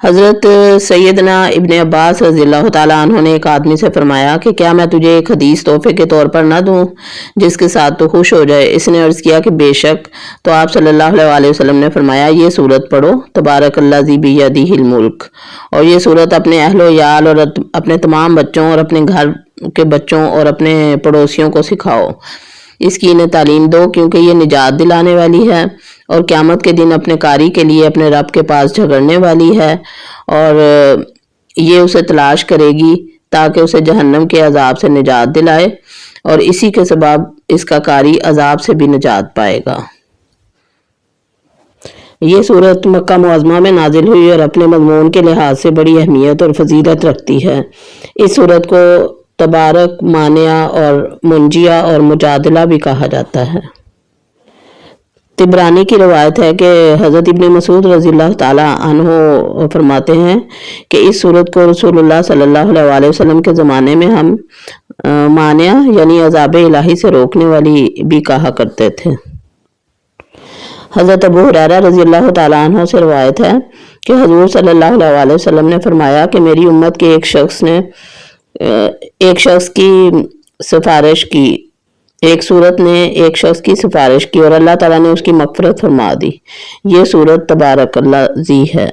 حضرت سیدنا ابن عباس رضی اللہ تعالیٰ عنہ نے ایک آدمی سے فرمایا کہ کیا میں تجھے ایک حدیث تحفے کے طور پر نہ دوں جس کے ساتھ تو خوش ہو جائے؟ اس نے عرض کیا کہ بے شک۔ تو آپ صلی اللہ علیہ وسلم نے فرمایا یہ سورت پڑھو، تبارک اللہ ذی بیدہ الملک، اور یہ سورت اپنے اہل و عیال اور اپنے تمام بچوں اور اپنے گھر کے بچوں اور اپنے پڑوسیوں کو سکھاؤ۔ اس کی انہیں تعلیم دو کیونکہ یہ نجات دلانے والی ہے اور قیامت کے دن اپنے قاری کے لیے اپنے رب کے پاس جھگڑنے والی ہے، اور یہ اسے تلاش کرے گی تاکہ اسے جہنم کے عذاب سے نجات دلائے، اور اسی کے سبب اس کا قاری عذاب سے بھی نجات پائے گا۔ یہ سورت مکہ معظمہ میں نازل ہوئی اور اپنے مضمون کے لحاظ سے بڑی اہمیت اور فضیلت رکھتی ہے۔ اس سورت کو تبارک، مانعہ اور منجیہ اور مجادلہ بھی کہا جاتا ہے۔ طبرانی کی روایت ہے کہ حضرت ابن مسعود رضی اللہ تعالیٰ عنہ فرماتے ہیں کہ اس سورت کو رسول اللہ صلی اللہ علیہ وسلم کے زمانے میں ہم مانعہ یعنی عذاب الہی سے روکنے والی بھی کہا کرتے تھے۔ حضرت ابو ہریرہ رضی اللہ تعالیٰ عنہ سے روایت ہے کہ حضور صلی اللہ علیہ وسلم نے فرمایا کہ میری امت کے ایک شخص کی سفارش کی، ایک سورت نے ایک شخص کی سفارش کی اور اللہ تعالیٰ نے اس کی مغفرت فرما دی۔ یہ سورت تبارک اللہ ذی ہے۔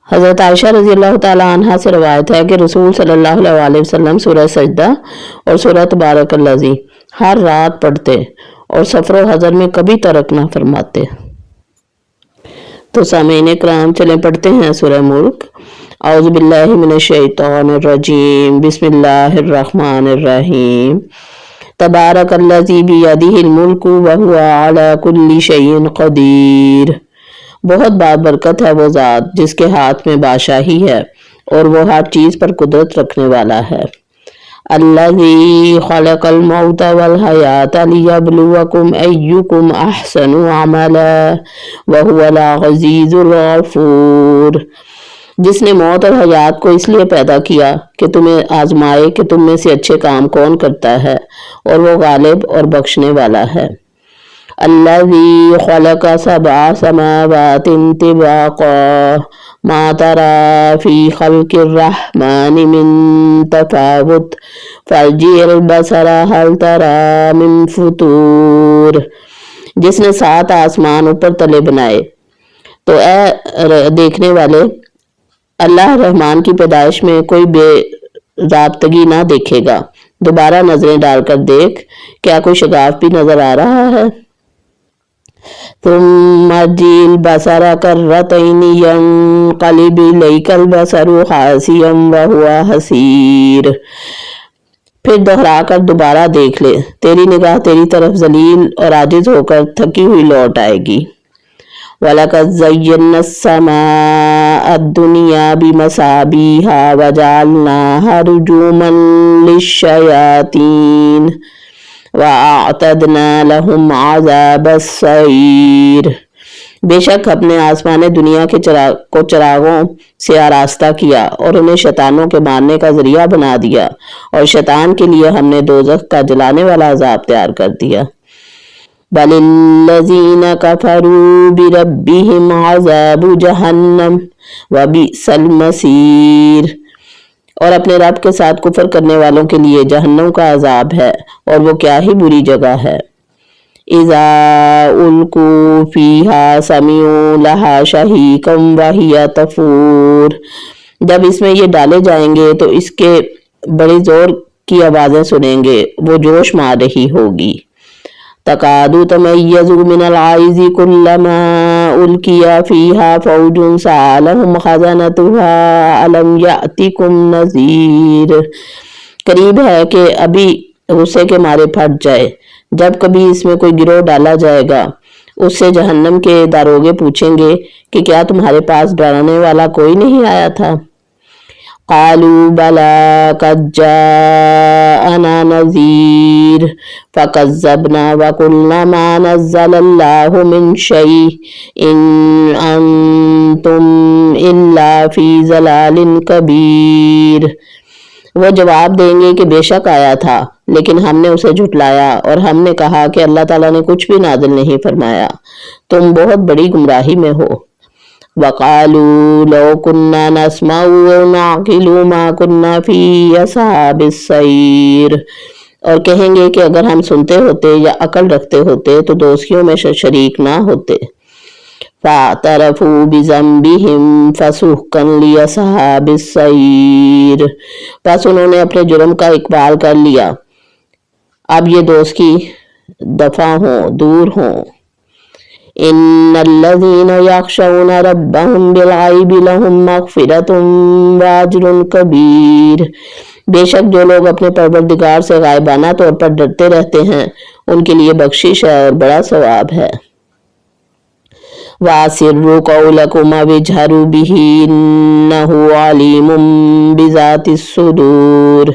حضرت عائشہ رضی اللہ تعالیٰ عنہ سے روایت ہے کہ رسول صلی اللہ علیہ وسلم سورہ سجدہ اور سورہ تبارک اللہ ذی ہر رات پڑھتے اور سفر و حضر میں کبھی ترک نہ فرماتے۔ تو سامعین کرام چلیں پڑھتے ہیں سورہ ملک۔ اعوذ باللہ من الشیطان الرجیم، بسم اللہ الرحمن الرحیم۔ تبارک الذی بیدہ الملک وہو علی کل شیء قدیر۔ بہت بابرکت ہے وہ ذات جس کے ہاتھ میں بادشاہی ہے اور وہ ہر چیز پر قدرت رکھنے والا ہے۔ الذی خلق الموت والحیاۃ لیبلوکم ایکم احسن عملا وہو العزیز الغفور۔ جس نے موت اور حیات کو اس لیے پیدا کیا کہ تمہیں آزمائے کہ تم میں سے اچھے کام کون کرتا ہے، اور وہ غالب اور بخشنے والا ہے۔ الذی خلق سبع سماوات طباقا ما تری فی خلق الرحمن من تفاوت فارجع البصر هل تری من فطور۔ جس نے 7 آسمان اوپر تلے بنائے، تو اے دیکھنے والے، اللہ رحمان کی پیدائش میں کوئی بے ضابطگی نہ دیکھے گا۔ دوبارہ نظریں ڈال کر دیکھ، کیا کوئی شگاف بھی نظر آ رہا ہے؟ ثم ارجع البصر کرتین ینقلب الیک البصر خاسئا وہو حسیر۔ پھر دوہرا کر دوبارہ دیکھ لے، تیری نگاہ تیری طرف ذلیل اور عاجز ہو کر تھکی ہوئی لوٹ آئے گی۔ وَلَقَدْ زَيَّنَّا السَّمَاءَ الدُّنْيَا بِمَصَابِيحَ وَجَعَلْنَاهَا رُجُومًا لِلشَّيَاطِينِ وَأَعْتَدْنَا لَهُمْ عَذَابَ السَّعِيرِ۔ بے شک اپنے آسمان دنیا کے چراغوں سے آراستہ کیا اور انہیں شیطانوں کے مارنے کا ذریعہ بنا دیا، اور شیطان کے لیے ہم نے دوزخ کا جلانے والا عذاب تیار کر دیا۔ بل الذین کفروا بربہم عذاب جہنم وبئس المصیر۔ اور اپنے رب کے ساتھ کفر کرنے والوں کے لیے جہنم کا عذاب ہے، اور وہ کیا ہی بری جگہ ہے۔ اذا القوا فیہا سمعوا لہا شہیقا وہی تفور۔ جب اس میں یہ ڈالے جائیں گے تو اس کے بڑے زور کی آوازیں سنیں گے، وہ جوش مار رہی ہوگی۔ تکاد تمیز من الغیظ کلما القی فیہا فوج سألہم خزنتها الم یأتکم نذیر۔ قریب ہے کہ ابھی غصے کے مارے پھٹ جائے جب کبھی اس میں کوئی گروہ ڈالا جائے گا۔ اس سے جہنم کے داروغے پوچھیں گے کہ کیا تمہارے پاس ڈرانے والا کوئی نہیں آیا تھا؟ قالوا بلى قد جاءنا نذير فكذبنا وقلنا ما نزل الله من شيء إن أنتم إلا في ضلال كبير۔ وہ جواب دیں گے کہ بے شک آیا تھا، لیکن ہم نے اسے جھٹلایا اور ہم نے کہا کہ اللہ تعالیٰ نے کچھ بھی نازل نہیں فرمایا، تم بہت بڑی گمراہی میں ہو۔ وقالوا لو كنا نسمع أو نعقل ما كنا في أصحاب السعير، اور کہیں گے کہ اگر ہم سنتے ہوتے یا عقل رکھتے ہوتے تو دوزخیوں میں شریک نہ ہوتے۔ فَاعْتَرَفُوا بِذَنبِهِمْ فَسُحْقًا لِأَصْحَابِ السَّعِيرِ، بس انہوں نے اپنے جرم کا اقبال کر لیا، اب یہ دوزخی دفع ہوں، دور ہوں۔ ان الذين يخشون ربهم بالغیب لهم مغفرة واجر کبیر، بے شک جو لوگ اپنے پروردگار سے غائبانہ طور پر ڈرتے رہتے ہیں ان کے لیے بخشش ہے اور بڑا ثواب ہے۔ وَأَسِرُّوا قَوْلَكُمْ أَوِ اجْهَرُوا بِهِ إِنَّهُ عَلِيمٌ بِذَاتِ الصُّدُورِ،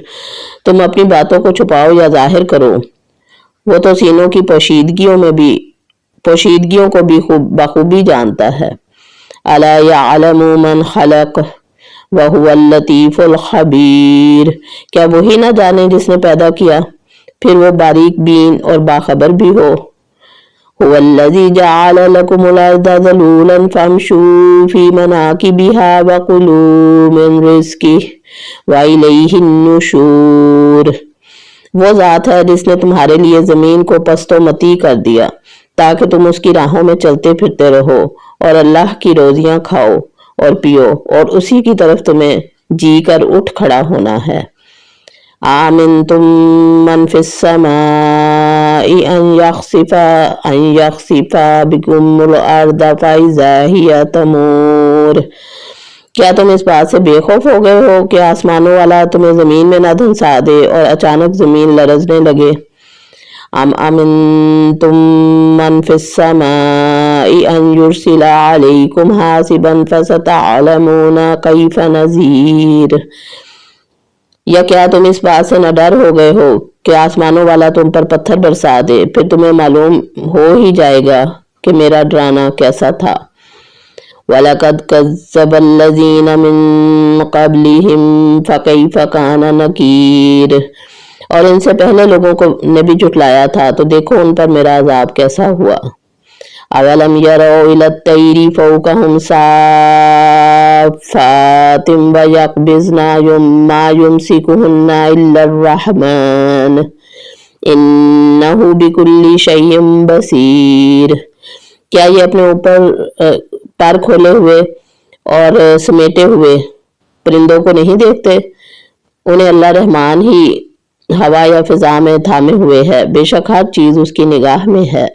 تم اپنی باتوں کو چھپاؤ یا ظاہر کرو، وہ تو سینوں کی پوشیدگیوں کو بھی بخوبی جانتا ہے۔ أَلَا يَعْلَمُ مَنْ خَلَقَ وَهُوَ اللَّطِيفُ الْخَبِيرُ، کیا وہی نہ جانے جس نے پیدا کیا پھر وہ باریک بین اور باخبر بھی ہو۔ هُوَ الَّذِي جَعَلَ لَكُمُ الْأَرْضَ ذَلُولًا فَامْشُوا فِي مَنَاكِبِهَا وَكُلُوا مِنْ رِزْقِهِ وَإِلَيْهِ النُّشُورُ، وہ ذات ہے جس نے تمہارے لیے زمین کو پست و متی کر دیا تاکہ تم اس کی راہوں میں چلتے پھرتے رہو اور اللہ کی روزیاں کھاؤ اور پیو، اور اسی کی طرف تمہیں جی کر اٹھ کھڑا ہونا ہے۔ آمنتم من فی السماء ان یخسف بکم الارض فاذا ہی تمور، کیا تم اس بات سے بے خوف ہو گئے ہو کہ آسمانوں والا تمہیں زمین میں نہ دھنسا دے اور اچانک زمین لرزنے لگے؟ ام امنتم من فی السماء ان یرسل علیکم حاسبا فستعلمون کیف نذیر، یا کیا تم اس بات سے نہ ڈر ہو گئے ہو کہ آسمانوں والا تم پر پتھر برسا دے، پھر تمہیں معلوم ہو ہی جائے گا کہ میرا ڈرانا کیسا تھا۔ وَلَقَدْ كَذَّبَ الَّذِينَ مِن قَبْلِهِمْ فَكَيْفَ كَانَ نَكِيرِ، اور ان سے پہلے لوگوں کو نے بھی جھٹلایا تھا تو دیکھو ان پر میرا عذاب کیسا ہوا۔ اَوَلَمْ يَرَوْا إِلَى الطَّيْرِ فَوْقَهُمْ صَافَّاتٍ وَيَقْبِضْنَ مَا يُمْسِكُهُنَّ إِلَّا الرَّحْمَنُ إِنَّهُ بِكُلِّ شَيْءٍ بَصِيرٌ، کیا یہ اپنے اوپر پر کھولے ہوئے اور سمیٹے ہوئے پرندوں کو نہیں دیکھتے؟ انہیں اللہ رحمان ہی ہوا یا فضا میں تھامے ہوئے ہے، بے شک ہر چیز اس کی نگاہ میں ہے۔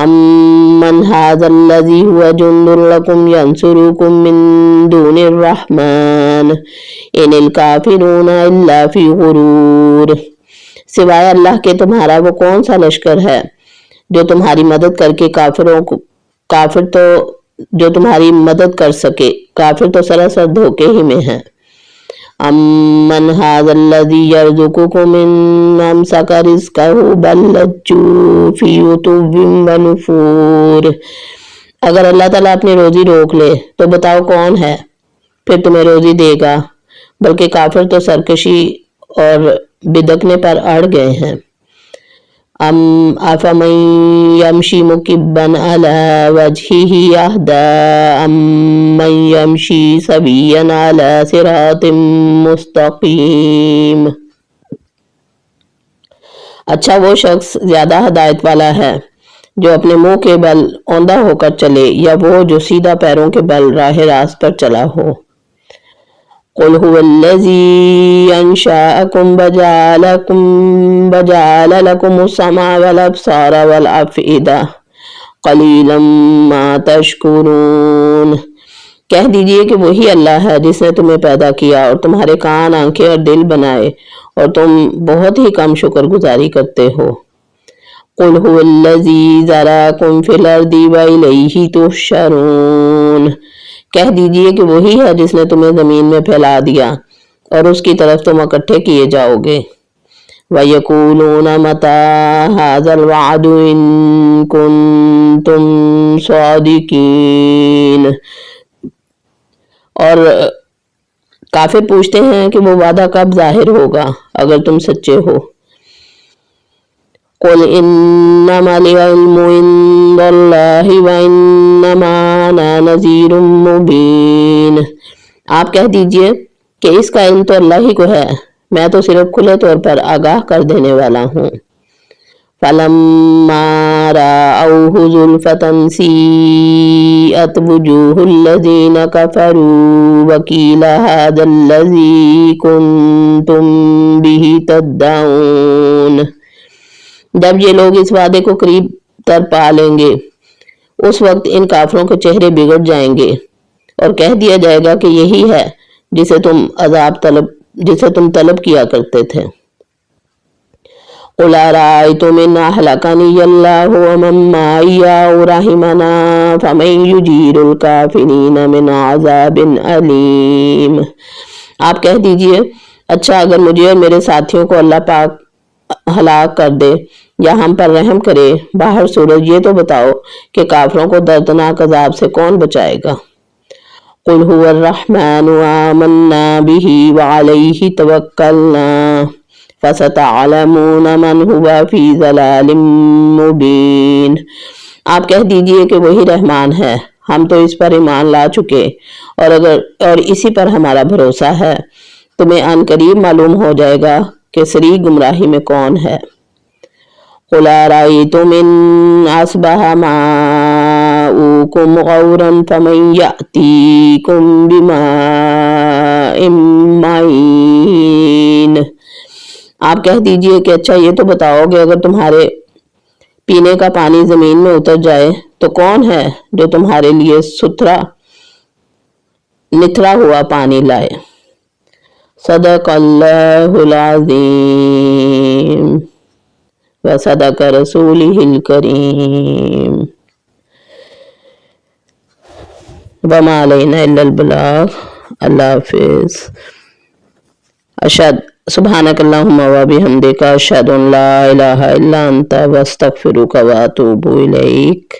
امن ھذا الذی ھو جند لکم ینصرکم من دون الرحمن ان الکافرون الا فی غرور، سوائے اللہ کے تمہارا وہ کون سا لشکر ہے جو تمہاری مدد کر کے جو تمہاری مدد کر سکے، کافر تو سراسر دھوکے ہی میں ہیں۔ امن ھذا الذی یرزقکم ان امسک رزقہ بل لجوا فی عتو ونفور، اگر اللہ تعالیٰ اپنی روزی روک لے تو بتاؤ کون ہے پھر تمہیں روزی دے گا، بلکہ کافر تو سرکشی اور بدکنے پر اڑ گئے ہیں۔ افمن یمشی مکبا علی وجہہ اہدی امن یمشی سویا علی صراط مستقیم، اچھا وہ شخص زیادہ ہدایت والا ہے جو اپنے منہ کے بل اوندھا ہو کر چلے یا وہ جو سیدھا پیروں کے بل راہ راست پر چلا ہو۔ قل هو الذی انشأکم وجعل لکم السمع والابصار والافئدہ قلیلا ما تشکرون، کہہ دیجئے کہ وہی اللہ ہے جس نے تمہیں پیدا کیا اور تمہارے کان، آنکھیں اور دل بنائے اور تم بہت ہی کم شکر گزاری کرتے ہو۔ قل هو الذی ذرأکم فی الارض وإلیہ تحشرون، کہہ دیجئے کہ وہی ہے جس نے تمہیں زمین میں پھیلا دیا اور اس کی طرف تم اکٹھے کیے جاؤ گے۔ وَيَقُولُونَ مَتَىٰ هَٰذَا الْوَعْدُ إِن كُنتُمْ صَادِقِينَ، اور کافر پوچھتے ہیں کہ وہ وعدہ کب ظاہر ہوگا اگر تم سچے ہو۔ قل انما العلم عند اللہ وانما انا نذیر مبین، آپ کہہ دیجئے کہ اس کا علم تو اللہ ہی کو ہے، میں تو صرف کھلے طور پر آگاہ کر دینے والا ہوں۔ فَلَمَّا رَأَوْهُ زُلْفَةً سِيئَتْ وُجُوهُ الَّذِينَ كَفَرُوا وَقِيلَ هَذَا الَّذِي كُنتُم بِهِ تَدَّعُونَ، جب یہ لوگ اس وعدے کو قریب تر پا لیں گے اس وقت ان کافروں کے چہرے بگڑ جائیں گے اور کہہ دیا جائے گا کہ یہی ہے جسے تم طلب کیا کرتے تھے۔ قُلْ أَرَأَيْتُمْ إِنْ أَهْلَكَنِيَ اللَّهُ وَمَن مَّعِيَ أَوْ رَحِمَنَا فَمَن يُجِيرُ الْكَافِرِينَ مِنْ عَذَابٍ أَلِيمٍ، آپ کہہ دیجئے اچھا اگر مجھے اور میرے ساتھیوں کو اللہ پاک ہلاک کر دے یا ہم پر رحم کرے، باہر سورج یہ تو بتاؤ کہ کافروں کو دردناک عذاب سے کون بچائے گا۔ قُلْ هُوَ الرَّحْمَنُ آمَنَّا بِهِ وَعَلَيْهِ تَوَكَّلْنَا فَسَتَعْلَمُونَ مَنْ هُوَ فِي ضَلَالٍ مُبِينٍ، آپ کہہ دیجئے کہ وہی رحمان ہے، ہم تو اس پر ایمان لا چکے اور اسی پر ہمارا بھروسہ ہے، تمہیں عن قریب معلوم ہو جائے گا کہ صریح گمراہی میں کون ہے۔ قُلْ أَرَأَيْتُمْ إِنْ أَصْبَحَ مَاؤُكُمْ غَوْرًا فَمَنْ يَأْتِيكُمْ بِمَاءٍ مَّعِينٍ، آپ کہہ دیجئے کہ اچھا یہ تو بتاؤ کہ اگر تمہارے پینے کا پانی زمین میں اتر جائے تو کون ہے جو تمہارے لیے نتھرا ہوا پانی لائے۔ صدق اللہ العظیم وصدق رسولہ الکریم وما علینا الا البلاغ۔ اللہ حافظ۔ سبحانک اللہم وبحمدک اشہد ان لا الہ الا انت واستغفرک واتوب الیک۔